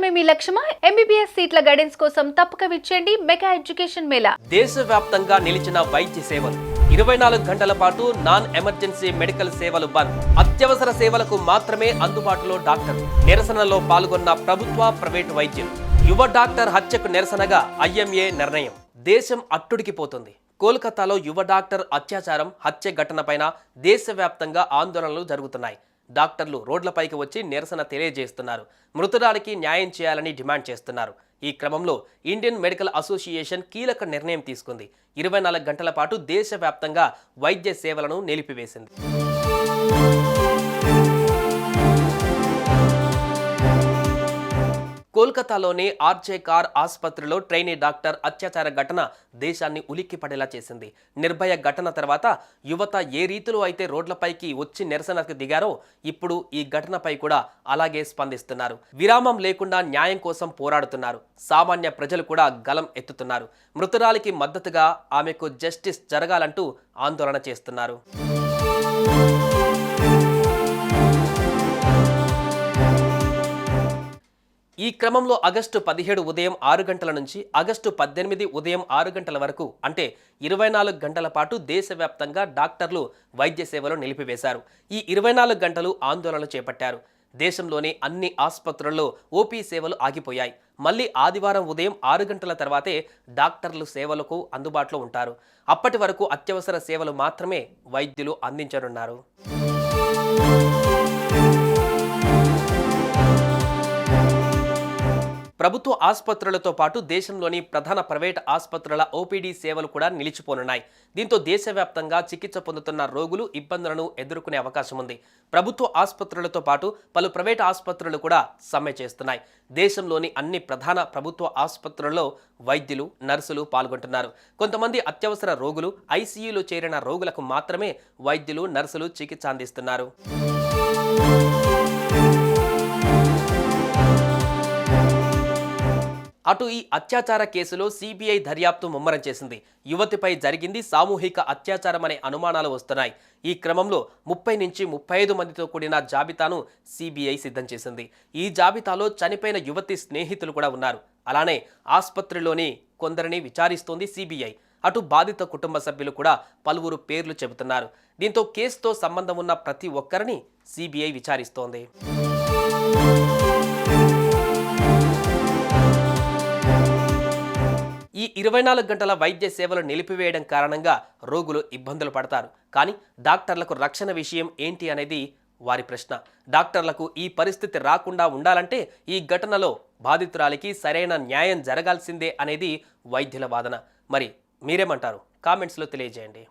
సాధించడమే మీ లక్ష్యమా? ఎంబీబీఎస్ సీట్ల గైడెన్స్ కోసం తప్పక విచ్చేయండి మెగా ఎడ్యుకేషన్ మేళా. దేశవ్యాప్తంగా నిలిచిన వైద్య సేవలు 24 గంటల పాటు నాన్ ఎమర్జెన్సీ మెడికల్ సేవలు బంద్. అత్యవసర సేవలకు మాత్రమే అందుబాటులో డాక్టర్. నిరసనలో పాల్గొన్న ప్రభుత్వ ప్రైవేటు వైద్యం. యువ డాక్టర్ హత్యకు నిరసనగా ఐఎంఏ నిర్ణయం. దేశం అట్టుడికిపోతుంది. కోల్కతాలో యువ డాక్టర్ అత్యాచారం హత్య ఘటనపైన దేశవ్యాప్తంగా ఆందోళనలు జరుగుతున్నాయి. డాక్టర్లు రోడ్లపైకి వచ్చి నిరసన తెలియజేస్తున్నారు. మృతురాలికి న్యాయం చేయాలని డిమాండ్ చేస్తున్నారు. ఈ క్రమంలో ఇండియన్ మెడికల్ అసోసియేషన్ కీలక నిర్ణయం తీసుకుంది. 24 గంటల పాటు దేశవ్యాప్తంగా వైద్య సేవలను నిలిపివేసింది. కోల్కతాలోని ఆర్జే కార్ ఆసుపత్రిలో ట్రైనీ డాక్టర్ అత్యాచార ఘటన దేశాన్ని ఉలిక్కిపడేలా చేసింది. నిర్భయ ఘటన తర్వాత యువత ఏ రీతిలో అయితే రోడ్లపైకి వచ్చి నిరసనకు దిగారో ఇప్పుడు ఈ ఘటనపై కూడా అలాగే స్పందిస్తున్నారు. విరామం లేకుండా న్యాయం కోసం పోరాడుతున్నారు. సామాన్య ప్రజలు కూడా గలం ఎత్తుతున్నారు. మృతురాలికి మద్దతుగా ఆమెకు జస్టిస్ జరగాలంటూ ఆందోళన చేస్తున్నారు. ఈ క్రమంలో ఆగస్టు 17 ఉదయం 6 గంటల నుంచి ఆగస్టు 18 ఉదయం 6 గంటల వరకు అంటే 24 గంటల పాటు దేశవ్యాప్తంగా డాక్టర్లు వైద్య సేవలు నిలిపివేశారు. ఈ 24 గంటలు ఆందోళనలు చేపట్టారు. దేశంలోని అన్ని ఆసుపత్రుల్లో ఓపీ సేవలు ఆగిపోయాయి. మళ్ళీ ఆదివారం ఉదయం 6 గంటల తర్వాతే డాక్టర్లు సేవలకు అందుబాటులో ఉంటారు. అప్పటి వరకు అత్యవసర సేవలు మాత్రమే వైద్యులు అందించనున్నారు. ప్రభుత్వ ఆసుపత్రులతో పాటు దేశంలోని ప్రధాన ప్రైవేట్ ఆసుపత్రుల ఓపీడీ సేవలు కూడా నిలిచిపోనున్నాయి. దీంతో దేశవ్యాప్తంగా చికిత్స పొందుతున్న రోగులు ఇబ్బందులను ఎదుర్కొనే అవకాశం ఉంది. ప్రభుత్వ ఆసుపత్రులతో పాటు పలు ప్రైవేట్ ఆసుపత్రులు కూడా సమ్మె చేస్తున్నాయి. దేశంలోని అన్ని ప్రధాన ప్రభుత్వ ఆసుపత్రుల్లో వైద్యులు, నర్సులు పాల్గొంటున్నారు. కొంతమంది అత్యవసర రోగులు, ఐసీయూలో చేరిన రోగులకు మాత్రమే వైద్యులు, నర్సులు చికిత్స అందిస్తున్నారు. అటు ఈ అత్యాచార కేసులో సిబిఐ దర్యాప్తు ముమ్మరం చేసింది. యువతిపై జరిగింది సామూహిక అత్యాచారం అనే అనుమానాలు వస్తున్నాయి. ఈ క్రమంలో 30 నుంచి 35 మందితో కూడిన జాబితాను సిబిఐ సిద్ధం చేసింది. ఈ జాబితాలో చనిపోయిన యువతి స్నేహితులు కూడా ఉన్నారు. అలానే ఆసుపత్రిలోని కొందరిని విచారిస్తోంది సిబిఐ. అటు బాధిత కుటుంబ సభ్యులు కూడా పలువురు పేర్లు చెబుతున్నారు. దీంతో కేసుతో సంబంధం ఉన్న ప్రతి ఒక్కరిని సిబిఐ విచారిస్తోంది. ఈ 24 గంటల వైద్య సేవలు నిలిపివేయడం కారణంగా రోగులు ఇబ్బందులు పడతారు. కానీ డాక్టర్లకు రక్షణ విషయం ఏంటి అనేది వారి ప్రశ్న. డాక్టర్లకు ఈ పరిస్థితి రాకుండా ఉండాలంటే ఈ ఘటనలో బాధితురాలికి సరైన న్యాయం జరగాల్సిందే అనేది వైద్యుల వాదన. మరి మీరేమంటారు? కామెంట్స్లో తెలియజేయండి.